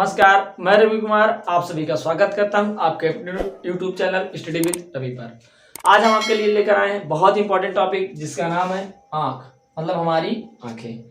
नमस्कार, मैं रवि कुमार आप सभी का स्वागत करता हूं आपके YouTube channel study with Ravi पर। आज हम आपके लिए लेकर आए हैं बहुत इंपॉर्टेंट टॉपिक जिसका नाम है आंख, मतलब हमारी आंखें,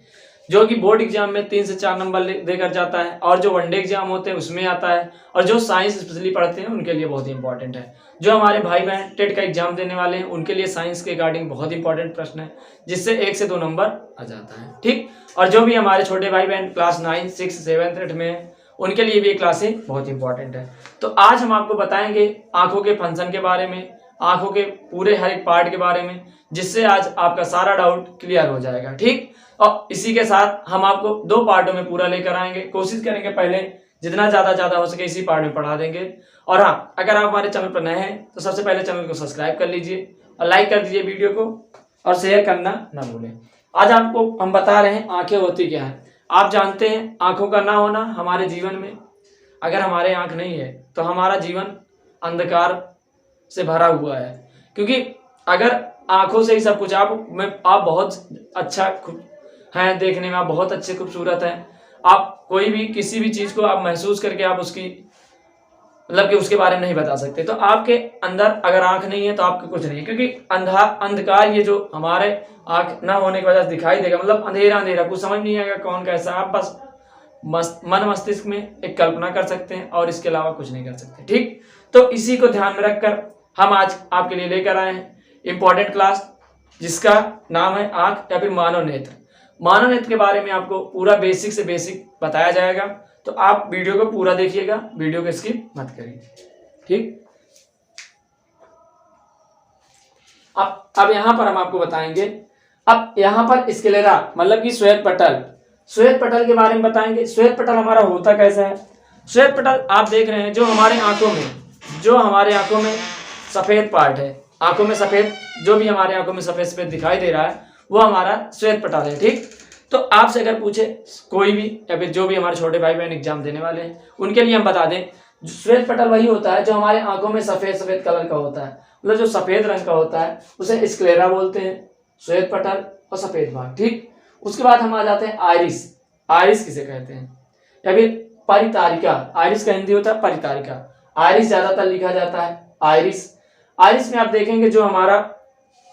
जो कि बोर्ड एग्जाम में 3 से 4 नंबर देकर जाता है और जो वनडे एग्जाम होते हैं उसमें आता है और जो साइंस स्पेशली पढ़ते हैं उनके लिए बहुत ही इंपॉर्टेंट है। जो हमारे भाई बहन टेट का एग्जाम देने वाले हैं उनके लिए साइंस के रिगार्डिंग बहुत इंपॉर्टेंट प्रश्न है जिससे 1 से 2 नंबर आ जाता है, ठीक। और जो भी हमारे छोटे भाई बहन क्लास 9, 6, 7, 8 में उनके लिए भी ये क्लासें बहुत इंपॉर्टेंट है। तो आज हम आपको बताएंगे आंखों के फंक्शन के बारे में, आंखों के पूरे हर एक पार्ट के बारे में, जिससे आज आपका सारा डाउट क्लियर हो जाएगा, ठीक। और इसी के साथ हम आपको 2 पार्टों में पूरा लेकर आएंगे। कोशिश करेंगे पहले जितना ज्यादा हो सके इसी पार्ट में पढ़ा देंगे। और हाँ, अगर आप हमारे चैनल पर नए हैं तो सबसे पहले चैनल को सब्सक्राइब कर लीजिए और लाइक कर दीजिए वीडियो को और शेयर करना ना भूलें। आज आपको हम बता रहे हैं आंखें होती क्या है। आप जानते हैं आंखों का ना होना हमारे जीवन में, अगर हमारे आंख नहीं है तो हमारा जीवन अंधकार से भरा हुआ है, क्योंकि अगर आंखों से ही सब कुछ आप बहुत अच्छा हैं, देखने में आप बहुत अच्छे खूबसूरत हैं, आप कोई भी किसी भी चीज को आप महसूस करके आप उसकी मतलब कि उसके बारे में नहीं बता सकते। तो आपके अंदर अगर आंख नहीं है तो आपके कुछ नहीं है, क्योंकि अंधकार ये जो हमारे आंख ना होने की वजह से दिखाई देगा, मतलब अंधेरा कुछ समझ नहीं आएगा कौन कैसा। आप बस मन मस्तिष्क में एक कल्पना कर सकते हैं और इसके अलावा कुछ नहीं कर सकते, ठीक। तो इसी को ध्यान में रखकर हम आज आपके लिए लेकर आए हैं इंपॉर्टेंट क्लास जिसका नाम है आंख या फिर मानव नेत्र। मानव नेत्र के बारे में आपको पूरा बेसिक से बेसिक बताया जाएगा, तो आप वीडियो को पूरा देखिएगा, वीडियो को स्किप मत करिए, ठीक। अब यहां पर हम आपको बताएंगे, अब यहां पर स्क्लेरा मतलब कि श्वेत पटल के बारे में बताएंगे। श्वेत पटल हमारा होता कैसा है। श्वेत पटल आप देख रहे हैं जो हमारे आंखों में सफेद पार्ट है, आंखों में सफेद, जो भी हमारे आंखों में सफेद दिखाई दे रहा है वो हमारा श्वेत पटल है, ठीक। तो आपसे अगर पूछे कोई भी या फिर जो भी हमारे छोटे भाई बहन एग्जाम देने वाले हैं उनके लिए हम बता दें, श्वेत पटल वही होता है जो हमारे आंखों में सफेद कलर का होता है, मतलब जो सफेद रंग का होता है उसे स्क्लेरा बोलते हैं, श्वेत पटल और सफेद भाग, ठीक। उसके बाद हम आ जाते हैं आइरिस किसे कहते हैं, या फिर परितारिका। आइरिस का हिंदी होता है परितारिका, आइरिस ज्यादातर लिखा जाता है आइरिस में आप देखेंगे जो हमारा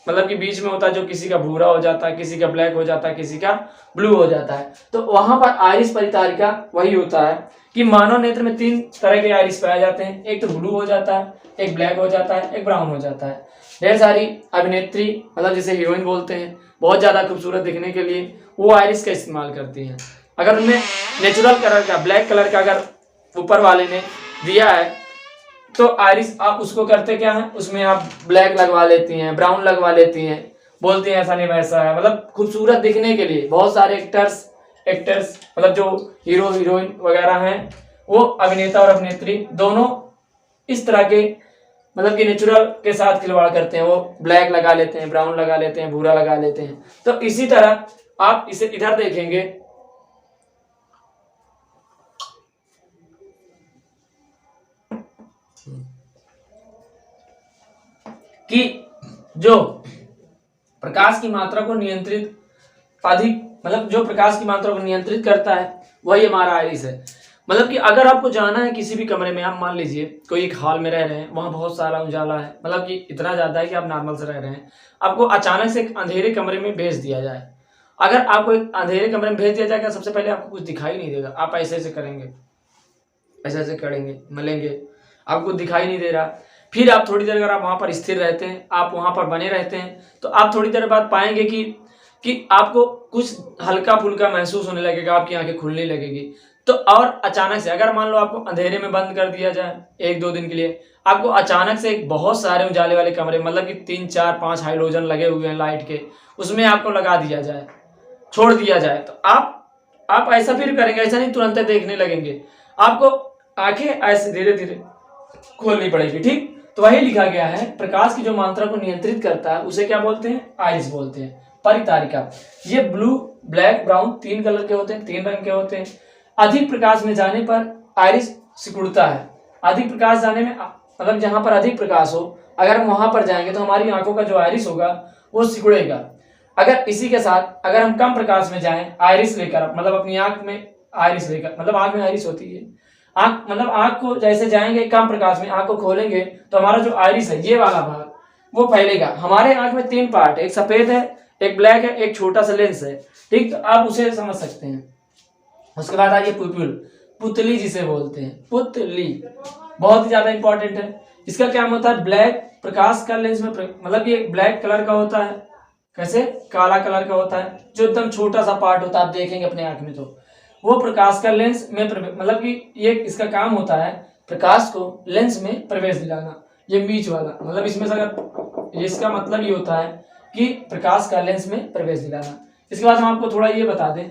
मतलब कि बीच में होता है, जो किसी का भूरा हो जाता है, किसी का ब्लैक हो जाता है, किसी का ब्लू हो जाता है, तो वहां पर आइरिस परितारिका वही होता है कि मानव नेत्र में 3 तरह के आइरिस पाए जाते हैं। एक तो ब्लू हो जाता है, एक ब्लैक हो जाता है, एक ब्राउन हो जाता है। ढेर सारी अभिनेत्री मतलब जिसे हीरोइन बोलते हैं, बहुत ज्यादा खूबसूरत दिखने के लिए वो आइरिस का इस्तेमाल करती हैं। अगर उनमें नेचुरल कलर का ब्लैक कलर का अगर ऊपर वाले ने दिया है तो आइरिस आप उसको करते क्या है, उसमें आप ब्लैक लगवा लेती हैं, ब्राउन लगवा लेती हैं, बोलती हैं ऐसा नहीं वैसा है, मतलब खूबसूरत दिखने के लिए। बहुत सारे एक्टर्स मतलब जो हीरो हीरोइन वगैरह हैं वो अभिनेता और अभिनेत्री दोनों इस तरह के मतलब कि नेचुरल के साथ खिलवाड़ करते हैं, वो ब्लैक लगा लेते हैं, ब्राउन लगा लेते हैं, भूरा लगा लेते हैं। तो इसी तरह आप इसे इधर देखेंगे कि जो प्रकाश की मात्रा को नियंत्रित जो प्रकाश की मात्रा को नियंत्रित करता है वही हमारा आइरिस है। मतलब कि अगर आपको जाना है किसी भी कमरे में, आप मान लीजिए कोई एक हॉल में रह रहे हैं, वहां बहुत सारा उजाला है, मतलब कि इतना ज्यादा है कि आप नॉर्मल से रह रहे हैं, आपको अचानक से एक अंधेरे कमरे में भेज दिया जाए। अगर आपको एक अंधेरे कमरे में भेज दिया जाएगा, सबसे पहले आपको कुछ दिखाई नहीं देगा, आप ऐसे करेंगे, ऐसे करेंगे, मलेंगे, आपको दिखाई नहीं दे रहा। फिर आप थोड़ी देर अगर आप वहां पर स्थिर रहते हैं, आप वहां पर बने रहते हैं, तो आप थोड़ी देर बाद पाएंगे कि आपको कुछ हल्का फुल्का महसूस होने लगेगा, आपकी आंखें खुलने लगेगी। तो और अचानक से अगर मान लो आपको अंधेरे में बंद कर दिया जाए 1-2 दिन के लिए, आपको अचानक से एक बहुत सारे उजाले वाले कमरे, मतलब कि 3, 4, 5 हाइड्रोजन लगे हुए हैं लाइट के, उसमें आपको लगा दिया जाए, छोड़ दिया जाए, तो आप ऐसा फिर करेंगे, ऐसा नहीं तुरंत देखने लगेंगे, आपको आंखें ऐसे धीरे धीरे खोलनी पड़ेगी, ठीक। तो वही लिखा गया है, प्रकाश की जो मात्रा को नियंत्रित करता है उसे क्या बोलते हैं, आइरिस बोलते हैं, परितारिका। ये ब्लू, ब्लैक, ब्राउन 3 कलर के होते हैं, 3 रंग के होते हैं। अधिक प्रकाश में जाने पर आइरिस सिकुड़ता है। अधिक प्रकाश जाने में मतलब जहां पर अधिक प्रकाश हो, अगर हम वहां पर जाएंगे तो हमारी आंखों का जो आइरिस होगा वो सिकुड़ेगा। अगर इसी के साथ अगर हम कम प्रकाश में जाएं आइरिस लेकर, मतलब अपनी आंख में आइरिस लेकर, मतलब आंख में आइरिस होती है, आंख मतलब आंख को जैसे जाएंगे कम प्रकाश में, आंख को खोलेंगे तो हमारा जो आइरिस है ये वाला भाग वो फैलेगा। हमारे आंख में 3 पार्ट है, एक सफेद है, एक ब्लैक है, एक छोटा सा लेंस है, ठीक। तो आप उसे समझ सकते हैं। उसके बाद आइए पुपिल, पुतली जिसे बोलते हैं, पुतली बहुत ही ज्यादा इंपॉर्टेंट है। इसका क्या होता है, ब्लैक प्रकाश का लेंस में मतलब ये ब्लैक कलर का होता है, कैसे काला कलर का होता है, जो एकदम छोटा सा पार्ट होता है, आप देखेंगे अपने आंख में तो वो प्रकाश का लेंस में मतलब कि ये इसका काम होता है प्रकाश को लेंस में प्रवेश दिलाना। ये बीच वाला मतलब इसमें से अगर इसका मतलब ये होता है कि प्रकाश का लेंस में प्रवेश दिलाना। इसके बाद हम आपको थोड़ा ये बता दें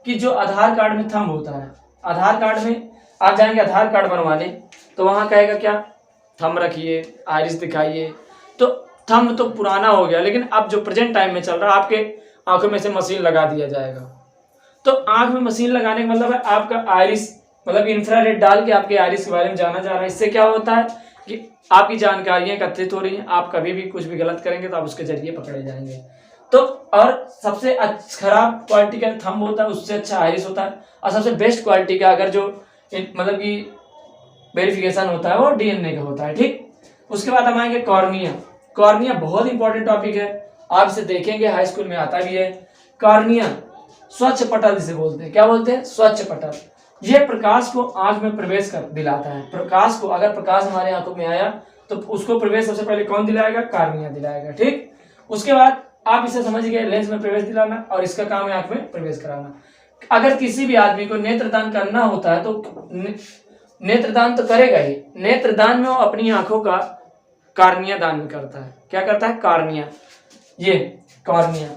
कि जो आधार कार्ड में थंब होता है, आधार कार्ड में आप जाएंगे आधार कार्ड बनवाने तो वहां कहेगा क्या, थंब रखिए, आइरिस दिखाइए। तो थंब तो पुराना हो गया, लेकिन अब जो प्रेजेंट टाइम में चल रहा है आपके आंखों में से मशीन लगा दिया जाएगा। तो आंख में मशीन लगाने का मतलब है आपका आइरिस मतलब इंफ्रारेड डाल के आपके आइरिस के बारे में जाना जा रहा है। इससे क्या होता है कि आपकी जानकारियां एकत्रित हो रही हैं, आप कभी भी कुछ भी गलत करेंगे तो आप उसके जरिए पकड़े जाएंगे। तो और सबसे खराब क्वालिटी का थंब होता है, उससे अच्छा आइरिस होता है। और सबसे बेस्ट क्वालिटी का अगर जो मतलब कि वेरिफिकेशन होता है वो डीएनए का होता है, ठीक। उसके बाद हम आएंगे कॉर्निया। कॉर्निया बहुत इंपॉर्टेंट टॉपिक है, आप इसे देखेंगे, हाई स्कूल में आता भी है। कॉर्निया स्वच्छ पटल जिसे बोलते हैं, क्या बोलते हैं, स्वच्छ पटल। यह प्रकाश को आंख में प्रवेश कर दिलाता है। प्रकाश को अगर प्रकाश हमारे आंखों में आया तो उसको प्रवेश सबसे पहले कौन दिलाएगा, कॉर्निया दिलाएगा, ठीक। उसके बाद आप इसे समझ गए, लेंस में प्रवेश दिलाना और इसका काम है आंख में प्रवेश कराना। अगर किसी भी आदमी को नेत्रदान करना होता है तो नेत्रदान तो करेगा ही, नेत्रदान में वो अपनी आंखों का कॉर्निया दान में करता है। क्या करता है, कॉर्निया। ये कॉर्निया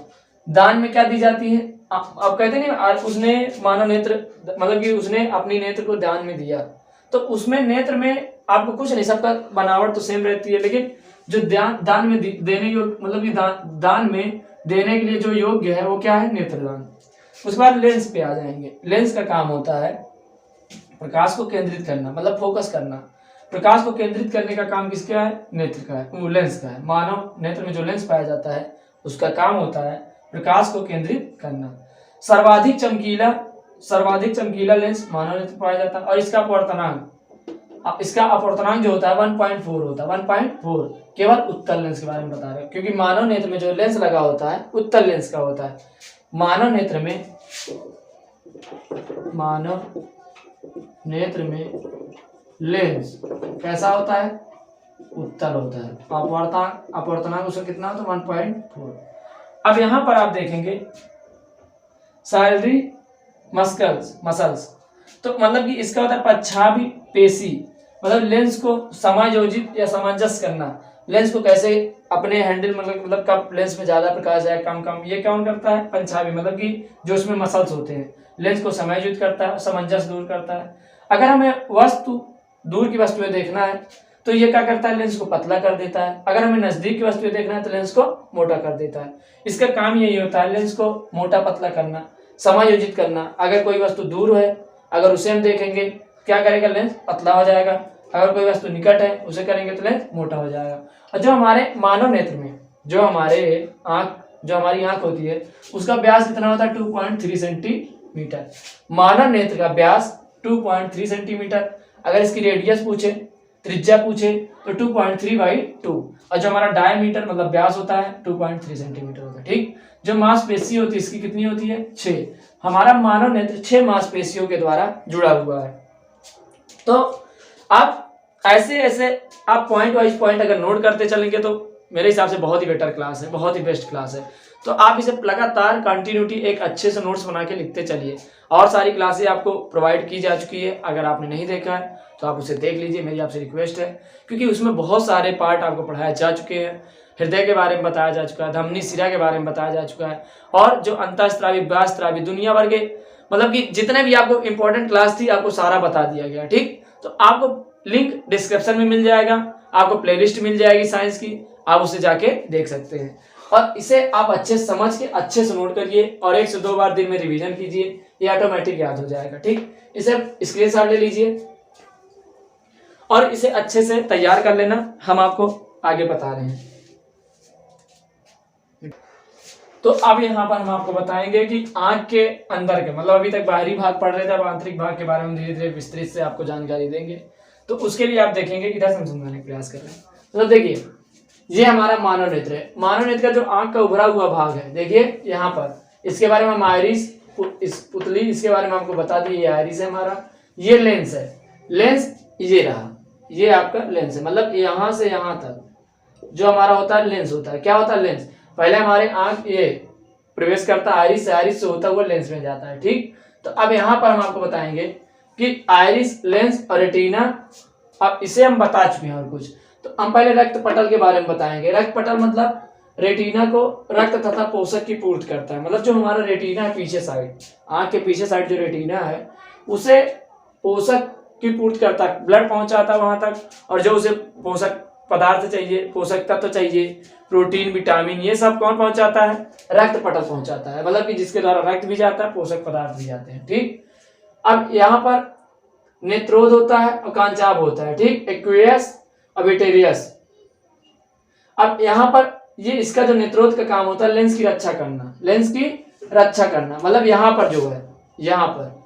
दान में क्या दी जाती है, आप कहते नहीं उसने मानव नेत्र मतलब कि उसने अपनी नेत्र को दान में दिया, तो उसमें नेत्र में आपको कुछ नहीं, सबका बनावट तो सेम रहती है, लेकिन जो दान में देने योग्य मतलब कि दान में देने के लिए जो योग्य है वो क्या है, नेत्रदान। उसके बाद लेंस पे आ जाएंगे। लेंस का काम होता है प्रकाश को केंद्रित करना, मतलब फोकस करना। प्रकाश को केंद्रित करने का काम किसका है, नेत्र का है, लेंस का है। मानव नेत्र में जो लेंस पाया जाता है उसका काम होता है प्रकाश को केंद्रित करना। सर्वाधिक चमकीला लेंस मानव नेत्र पाया जाता है और इसका अपवर्तनांक जो होता है 1.4 होता है, 1.4। केवल उत्तल लेंस के बारे में बता रहे हैं, क्योंकि मानव नेत्र में जो लेंस लगा होता है उत्तल लेंस का होता है। मानव नेत्र में लेंस कैसा होता है, उत्तल होता है। अपवर्तनांक उसका कितना होता है, 1.4। अब यहां पर आप देखेंगे सैलरी मसल्स, तो मतलब कि इसका होता है पच्छाभी पेशी, मतलब लेंस को समायोजित या सामंजस्य करना। लेंस को कैसे अपने हैंडल मतलब कब लेंस में ज्यादा प्रकाश जाए, कम, ये कौन करता है, पंछाभी, मतलब कि जो उसमें मसल्स होते हैं, लेंस को समायोजित करता है, सामंजस्य दूर करता है। अगर हमें दूर की वस्तुएं देखना है तो ये क्या करता है, लेंस को पतला कर देता है। अगर हमें नजदीक की वस्तुएं देखना है तो लेंस को मोटा कर देता है। इसका काम यही होता है, लेंस को मोटा पतला करना, समायोजित करना। अगर कोई वस्तु दूर है, अगर उसे हम देखेंगे क्या करेगा, लेंस पतला हो जाएगा। अगर कोई वस्तु निकट है उसे करेंगे तो लेंस मोटा हो जाएगा। और जो हमारे मानव नेत्र में जो हमारी आंख होती है उसका व्यास कितना होता है, 2.3 सेंटीमीटर। मानव नेत्र का व्यास 2.3 सेंटीमीटर। अगर इसकी रेडियस पूछे, त्रिज्या पूछे तो 2.3/2। और जो हमारा डायमीटर मतलब व्यास होता है 2.3 सेंटीमीटर होता है, ठीक। जो मांसपेशी होती है इसकी कितनी होती है, 6। हमारा मानव नेत्र 6 मांसपेशियों के द्वारा जुड़ा हुआ है। तो आप ऐसे आप पॉइंट वाइज पॉइंट अगर नोट करते चलेंगे तो मेरे हिसाब से बहुत ही बेटर क्लास है, बहुत ही बेस्ट क्लास है। तो आप इसे लगातार कंटिन्यूटी एक अच्छे से नोट्स बना के लिखते चलिए। और सारी क्लासें आपको प्रोवाइड की जा चुकी है, अगर आपने नहीं देखा है तो आप उसे देख लीजिए, मेरी आपसे रिक्वेस्ट है, क्योंकि उसमें बहुत सारे पार्ट आपको पढ़ाए जा चुके हैं। हृदय के बारे में बताया जा चुका है, धमनी शिरा के बारे में बताया जा चुका है, और जो अंतःस्रावी बाह्यस्रावी दुनिया भर के मतलब कि जितने भी आपको इंपॉर्टेंट क्लास थी आपको सारा बता दिया गया, ठीक। तो आपको लिंक डिस्क्रिप्शन में मिल जाएगा, आपको प्लेलिस्ट मिल जाएगी साइंस की, आप उसे जाके देख सकते हैं। और इसे आप अच्छे से समझ के अच्छे से नोट करिए और 1 से 2 बार दिन में रिवीजन कीजिए, ये ऑटोमेटिक याद हो जाएगा, ठीक। इसे स्क्रीनशॉट ले लीजिए और इसे अच्छे से तैयार कर लेना, हम आपको आगे बता रहे हैं। तो अब यहाँ पर हम आपको बताएंगे कि आंख के अंदर के, मतलब अभी तक बाहरी भाग पढ़ रहे थे, अब आंतरिक भाग के बारे में धीरे धीरे विस्तृत से आपको जानकारी देंगे। तो उसके लिए आप देखेंगे, इधर से हम समझाने का प्रयास कर रहे हैं। तो देखिए, ये हमारा मानव नेत्र है। मानव नेत्र का जो आंख का उभरा हुआ भाग है, देखिए यहाँ पर, इसके बारे में हम आयरिस, इस पुतली, इसके बारे में आपको बता दी, ये आयरिस है हमारा, ये लेंस है। लेंस ये रहा, ये आपका लेंस है, मतलब यहाँ से यहाँ तक जो हमारा होता है लेंस होता है। क्या होता है लेंस? पहले हमारे आंख ये प्रवेश करता है आयरिस से, आयरिस से होता हुआ लेंस में जाता है, ठीक। तो अब यहाँ पर हम आपको बताएंगे कि आयरिस, लेंस और रेटिना, अब इसे हम बता चुके हैं और कुछ। तो हम पहले रक्त पटल के बारे में बताएंगे। रक्त पटल मतलब रेटिना को रक्त तथा पोषक की पूर्ति करता है, मतलब जो हमारा रेटिना है पीछे साइड, आंख के पीछे साइड जो रेटिना है उसे पोषक की पूर्ति करता है, ब्लड पहुंचाता है वहां तक, और जो उसे पोषक पदार्थ चाहिए, पोषक तत्व चाहिए, प्रोटीन, विटामिन, ये सब कौन पहुंचाता है? रक्त पटल पहुंचाता है, मतलब कि जिसके द्वारा रक्त भी जाता है, पोषक पदार्थ भी जाते हैं, ठीक। अब यहाँ पर नेत्रोद होता है और कांचाभ होता है, ठीक, एक्वेयस और विटेरियस। अब यहाँ पर ये इसका जो नेत्रोद का काम होता है लेंस की रक्षा करना, लेंस की रक्षा करना, मतलब यहाँ पर जो है, यहाँ पर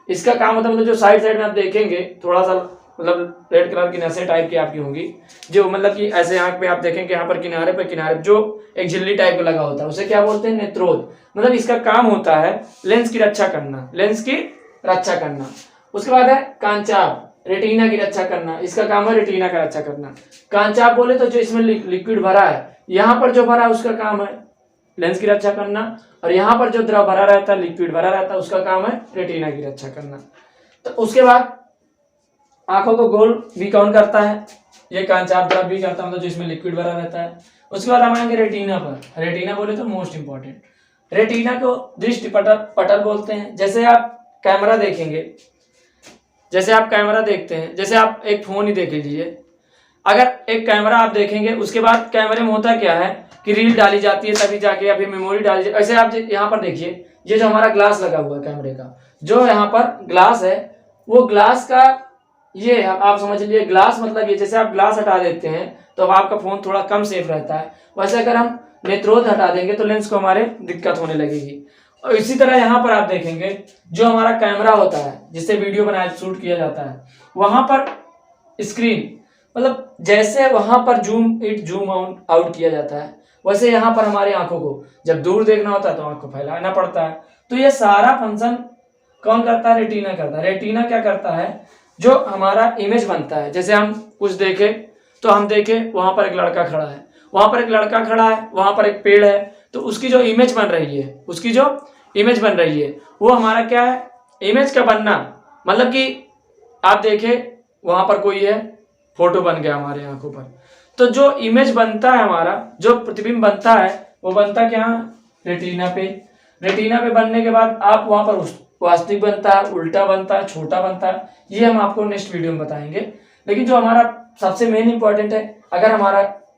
इसका काम होता है, मतलब जो साइड साइड में आप देखेंगे थोड़ा सा, मतलब रेड कलर की नसें टाइप की आपकी होंगी, जो मतलब कि ऐसे आंख पे आप देखेंगे यहाँ पर किनारे जो एक झिल्ली टाइप का लगा होता है, उसे क्या बोलते हैं? नेत्रोद। मतलब इसका काम होता है लेंस की रक्षा करना, लेंस की रक्षा करना। उसके बाद है कांचाभ, रेटिना की रक्षा करना, इसका काम है रेटिना का रक्षा करना। कांचाभ बोले तो जो इसमें लिक्विड भरा है, यहाँ पर जो भरा है उसका काम है लेंस की रक्षा करना, और यहाँ पर जो द्रव भरा रहता है, लिक्विड भरा रहता है, उसका काम है रेटिना की रक्षा करना। तो उसके बाद आंखों को गोल भी कौन करता है? ये कांचाभ द्रव भी करता है, मतलब जो इसमें लिक्विड भरा रहता है। उसके बाद हम आएंगे रेटिना पर। रेटिना बोले तो मोस्ट इंपॉर्टेंट, रेटिना को दृष्टि पटल बोलते हैं। जैसे आप कैमरा देखेंगे, जैसे आप कैमरा देखते हैं, जैसे आप एक फोन ही देख लीजिए, अगर एक कैमरा आप देखेंगे, उसके बाद कैमरे में होता क्या है कि रील डाली जाती है, तभी जाके या फिर मेमोरी डाली जाती है। ऐसे आप यहाँ पर देखिए, ये जो हमारा ग्लास लगा हुआ है कैमरे का, जो यहाँ पर ग्लास है, वो ग्लास का ये आप समझ लीजिए, ग्लास मतलब ये, जैसे आप ग्लास हटा देते हैं तो अब आपका फोन थोड़ा कम सेफ रहता है, वैसे अगर हम नेत्रोद हटा देंगे तो लेंस को हमारे दिक्कत होने लगेगी। और इसी तरह यहाँ पर आप देखेंगे, जो हमारा कैमरा होता है जिससे वीडियो बनाया शूट किया जाता है, वहां पर स्क्रीन, मतलब जैसे वहां पर जूम आउट किया जाता है, वैसे यहाँ पर हमारी आंखों को जब दूर देखना होता है तो आंख को फैलाना पड़ता है। तो ये सारा फंक्शन कौन करता है? रेटिना करता है। रेटिना क्या करता है? जो हमारा इमेज बनता है, जैसे हम कुछ देखे तो हम देखे वहां पर एक लड़का खड़ा है, वहां पर एक लड़का खड़ा है, वहां पर एक पेड़ है, तो उसकी जो इमेज बन रही है, उसकी जो इमेज बन रही है वो हमारा क्या है? इमेज का बनना, मतलब कि आप देखे वहां पर कोई है, फोटो बन गया हमारे आंखों पर, तो जो इमेज बनता है हमारा, जो प्रतिबिंब बनता है, वो बनता क्या? रेटिना पे। रेटिना पे बनने के बाद आप वहां पर वास्तविक बनता है, उल्टा बनता है, छोटा बनता है, ये हम आपको नेक्स्ट वीडियो में बताएंगे। लेकिन जो हमारा सबसे मेन इंपॉर्टेंट है, अगर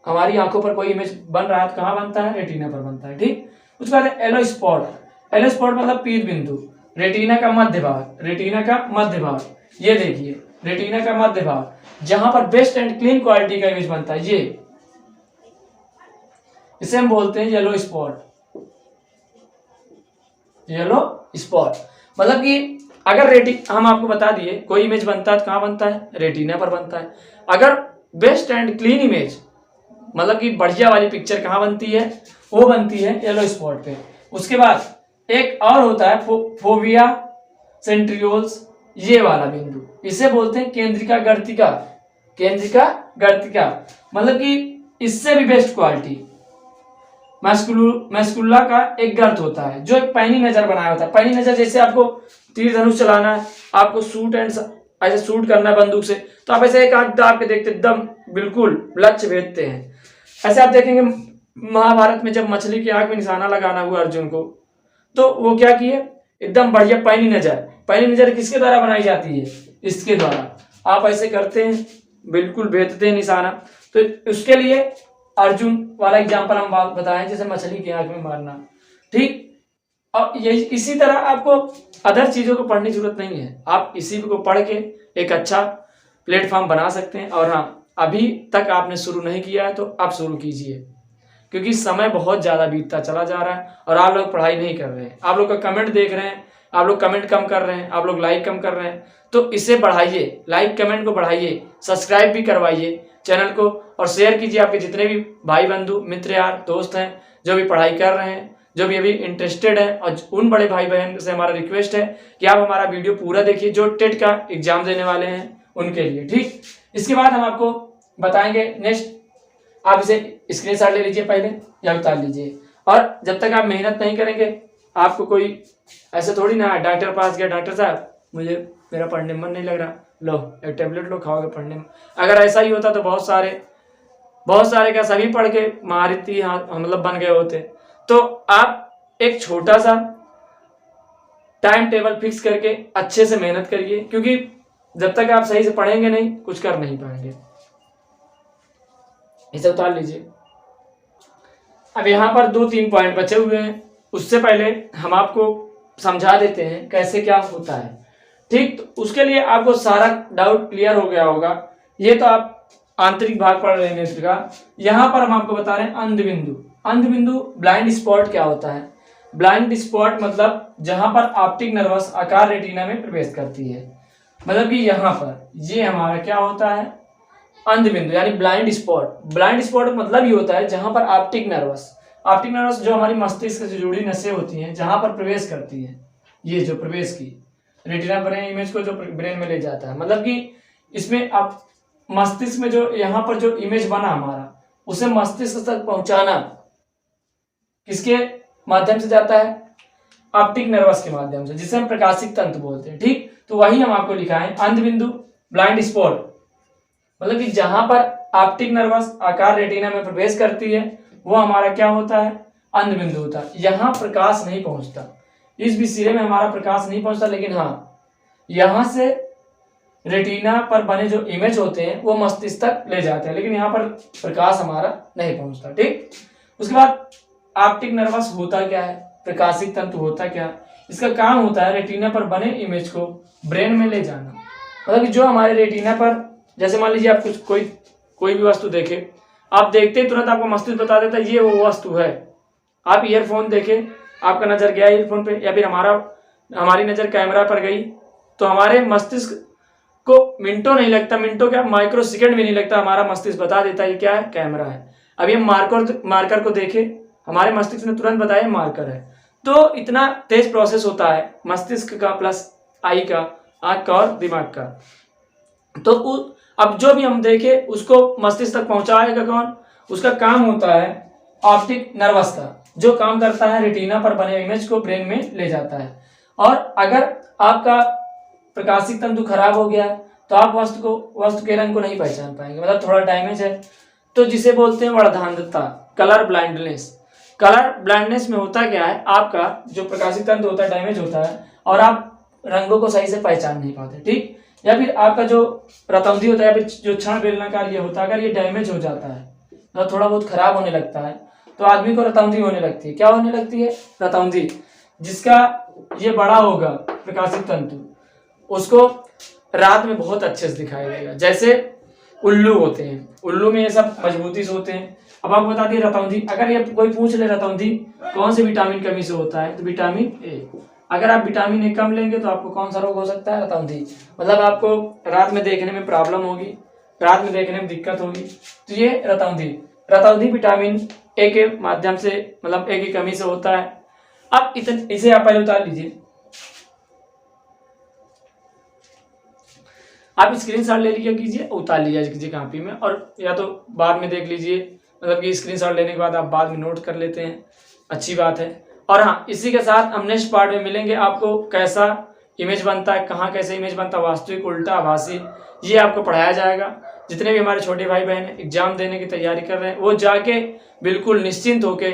हमारी आंखों पर कोई इमेज बन रहा है तो कहाँ बनता है? रेटिना पर बनता है, ठीक। उसके बाद एलो स्पॉट। एलो स्पॉट मतलब पीत बिंदु, रेटिना का मध्य भाग, रेटिना का मध्य भाग, ये देखिए रेटिना का मध्य भाग, जहां पर बेस्ट एंड क्लीन क्वालिटी का इमेज बनता है, ये इसे हम बोलते हैं येलो स्पॉट। येलो स्पॉट मतलब कि अगर हम आपको बता दिए कोई इमेज बनता है तो कहाँ बनता है? रेटिना पर बनता है। अगर बेस्ट एंड क्लीन इमेज मतलब कि बढ़िया वाली पिक्चर कहाँ बनती है? वो बनती है येलो स्पॉट पे। उसके बाद एक और होता है फोविया सेंट्रियोल्स, ये वाला बिंदु, इसे बोलते हैं केंद्रिका गर्तिका। केंद्रिका गर्तिका मतलब कि इससे भी बेस्ट क्वालिटी मैस्कुला का एक गर्त होता है, जो एक पैनी नजर बनाया होता है। पैनी नजर जैसे आपको तीर धनुष चलाना है, आपको शूट एंड ऐसे शूट करना है बंदूक से, तो आप ऐसे एक आंख दाब के देखते एकदम बिल्कुल लक्ष्य भेदते हैं। ऐसे आप देखेंगे महाभारत में जब मछली की आंख में निशाना लगाना हुआ अर्जुन को, तो वो क्या किए? एकदम बढ़िया पैनी नजर। पैनी नजर किसके द्वारा बनाई जाती है? इसके द्वारा। आप ऐसे करते हैं, बिल्कुल भेदते हैं निशाना, तो उसके लिए अर्जुन वाला एग्जाम्पल हम बताएं, जैसे मछली की आंख में मारना, ठीक। और यही इसी तरह आपको अदर चीजों को पढ़ने की जरूरत नहीं है, आप इसी को पढ़ के एक अच्छा प्लेटफॉर्म बना सकते हैं। और हाँ, अभी तक आपने शुरू नहीं किया है तो अब शुरू कीजिए। क्योंकि समय बहुत ज़्यादा बीतता चला जा रहा है और आप लोग पढ़ाई नहीं कर रहे हैं। आप लोग का कमेंट देख रहे हैं, आप लोग कमेंट कम कर रहे हैं, आप लोग लाइक कम कर रहे हैं। तो इसे बढ़ाइए, लाइक कमेंट को बढ़ाइए, सब्सक्राइब भी करवाइए चैनल को और शेयर कीजिए आपके जितने भी भाई बंधु मित्र यार दोस्त हैं जो भी पढ़ाई कर रहे हैं, जो भी अभी इंटरेस्टेड है। और उन बड़े भाई बहन से हमारा रिक्वेस्ट है कि आप हमारा वीडियो पूरा देखिए जो टेट का एग्जाम देने वाले हैं उनके लिए। ठीक, इसके बाद हम आपको बताएंगे नेक्स्ट, आप इसे स्क्रीनशॉट ले लीजिए पहले या उतार लीजिए। और जब तक आप मेहनत नहीं करेंगे आपको कोई ऐसे थोड़ी ना डॉक्टर पास गया, डॉक्टर साहब मुझे मेरा पढ़ने में मन नहीं लग रहा, लो एक टेबलेट लो खाओगे पढ़ने में। अगर ऐसा ही होता तो बहुत सारे क्या सभी पढ़ के महारथी मतलब बन गए होते। तो आप एक छोटा सा टाइम टेबल फिक्स करके अच्छे से मेहनत करिए, क्योंकि जब तक आप सही से पढ़ेंगे नहीं कुछ कर नहीं पाएंगे। इसे उतार लीजिए। अब यहाँ पर 2-3 पॉइंट बचे हुए हैं, उससे पहले हम आपको समझा देते हैं कैसे क्या होता है। ठीक, तो उसके लिए आपको सारा डाउट क्लियर हो गया होगा। ये तो आप आंतरिक भाग पढ़ रहे हैं नेत्र का। यहाँ पर हम आपको बता रहे हैं अंधबिंदु। अंधबिंदु ब्लाइंड स्पॉट क्या होता है? ब्लाइंड स्पॉट मतलब जहां पर ऑप्टिक नर्वस आकार रेटिना में प्रवेश करती है, मतलब कि यहाँ पर ये हमारा क्या होता है अंधबिंदु यानी ब्लाइंड स्पॉट। ब्लाइंड स्पॉट मतलब ये होता है जहां पर ऑप्टिक नर्वस जो हमारी मस्तिष्क से जुड़ी नसें होती हैं जहां पर प्रवेश करती है, ये जो प्रवेश की रेटिना ब्रेन इमेज को जो ब्रेन में ले जाता है, मतलब कि इसमें आप मस्तिष्क में जो यहाँ पर जो इमेज बना हमारा उसे मस्तिष्क तक पहुंचाना किसके माध्यम से जाता है? ऑप्टिक नर्वस के माध्यम से, जिसे हम प्रकाशिक तंतु बोलते हैं। ठीक, तो वही हम आपको लिखा है अंधबिंदु ब्लाइंड स्पॉट, मतलब कि जहां पर ऑप्टिक नर्वस आकार रेटिना में प्रवेश करती है वो हमारा क्या होता है? अंधबिंदु होता है। यहाँ प्रकाश नहीं पहुंचता, इस भी सिरे में हमारा प्रकाश नहीं पहुंचता, लेकिन हाँ यहां से रेटिना पर बने जो इमेज होते हैं वो मस्तिष्क तक ले जाते हैं, लेकिन यहाँ पर प्रकाश हमारा नहीं पहुंचता। ठीक, उसके बाद ऑप्टिक नर्वस होता क्या है? प्रकाशिक तंतु होता क्या? इसका काम होता है रेटिना पर बने इमेज को ब्रेन में ले जाना। मतलब कि जो हमारे रेटिना पर, जैसे मान लीजिए आप कुछ कोई भी वस्तु देखे, आप देखते तुरंत आपको मस्तिष्क बता देता है ये वो वस्तु है। आप ईयरफोन देखे, आपका नजर गया ईयरफोन पे, या फिर हमारी नजर कैमरा पर गई, तो हमारे मस्तिष्क को मिनटों नहीं लगता, मिनटों क्या माइक्रो सेकंड भी नहीं लगता, हमारा मस्तिष्क बता देता है ये क्या है? कैमरा है। अभी हम मार्कर को देखे, हमारे मस्तिष्क ने तुरंत बताया मार्कर है। तो इतना तेज प्रोसेस होता है मस्तिष्क का प्लस आई का, आंख का और दिमाग का। तो अब जो भी हम देखे उसको मस्तिष्क तक पहुंचाएगा कौन? उसका काम होता है ऑप्टिक नर्वस का, जो काम करता है रेटिना पर बने इमेज को ब्रेन में ले जाता है। और अगर आपका प्रकाशिक तंतु खराब हो गया तो आप वस्तु के रंग को नहीं पहचान पाएंगे, मतलब थोड़ा डैमेज है, तो जिसे बोलते हैं वर्धांधता, कलर ब्लाइंडनेस। कलर ब्लाइंडनेस में होता क्या है? आपका जो प्रकाशिक तंतु होता है डैमेज होता है और आप रंगों को सही से पहचान नहीं पाते। ठीक, या फिर आपका जो रतौंधी होता है या फिर जो क्षण बेलनाकार ये होता है, अगर ये डैमेज हो जाता है तो थोड़ा बहुत खराब होने लगता है तो आदमी को रतौंधी होने लगती है। क्या होने लगती है? रतौंधी। जिसका ये बड़ा होगा प्रकाशिक तंतु, उसको रात में बहुत अच्छे से दिखाई देगा। जैसे उल्लू होते हैं, उल्लू में ये सब मजबूती से होते हैं। अब आपको बता दिए रतौंधी, अगर ये कोई पूछ ले रतौंधी कौन से विटामिन कमी से होता है, तो विटामिन ए। अगर आप विटामिन ए कम लेंगे तो आपको कौन सा रोग हो सकता है? रतौंधी। मतलब आपको रात में देखने में प्रॉब्लम होगी, रात में देखने में दिक्कत होगी, तो ये रतौंधी विटामिन ए के माध्यम से, मतलब ए की कमी से होता है। अब इसे आप पहले उतार लीजिए, आप स्क्रीनशॉट ले लिया कीजिए, उतार लिया कीजिए कॉपी में, और या तो बाद में देख लीजिए, मतलब कि स्क्रीनशॉट लेने के बाद आप बाद में नोट कर लेते हैं, अच्छी बात है। और हाँ, इसी के साथ हम नेक्स्ट पार्ट में मिलेंगे, आपको कैसा इमेज बनता है, कहाँ कैसे इमेज बनता है, वास्तविक, उल्टा, आभासी, ये आपको पढ़ाया जाएगा। जितने भी हमारे छोटे भाई बहन एग्जाम देने की तैयारी कर रहे हैं वो जाके बिल्कुल निश्चिंत होके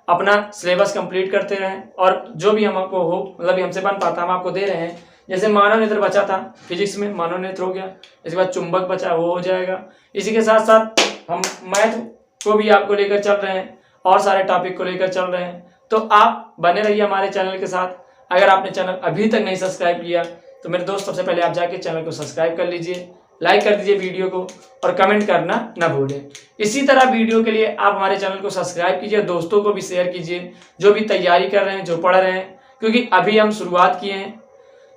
अपना सिलेबस कंप्लीट करते रहें, और जो भी हम आपको हो मतलब हमसे बन पाता हम आपको दे रहे हैं। जैसे मानव नेत्र बचा था फिजिक्स में, मानव नेत्र हो गया, इसके बाद चुंबक बचा वो हो जाएगा। इसी के साथ साथ हम मैथ को भी आपको लेकर चल रहे हैं और सारे टॉपिक को लेकर चल रहे हैं। तो आप बने रहिए हमारे चैनल के साथ। अगर आपने चैनल अभी तक नहीं सब्सक्राइब किया तो मेरे दोस्त सबसे पहले आप जाके चैनल को सब्सक्राइब कर लीजिए, लाइक कर दीजिए वीडियो को और कमेंट करना ना भूलें। इसी तरह वीडियो के लिए आप हमारे चैनल को सब्सक्राइब कीजिए, दोस्तों को भी शेयर कीजिए जो भी तैयारी कर रहे हैं, जो पढ़ रहे हैं, क्योंकि अभी हम शुरुआत किए हैं।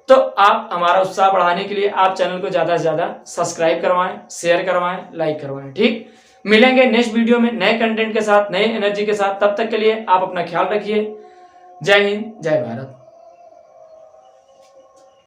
तो आप हमारा उत्साह बढ़ाने के लिए आप चैनल को ज़्यादा से ज़्यादा सब्सक्राइब करवाएं, शेयर करवाएं, लाइक करवाएं। ठीक, मिलेंगे नेक्स्ट वीडियो में नए कंटेंट के साथ, नए एनर्जी के साथ। तब तक के लिए आप अपना ख्याल रखिए। जय हिंद, जय भारत।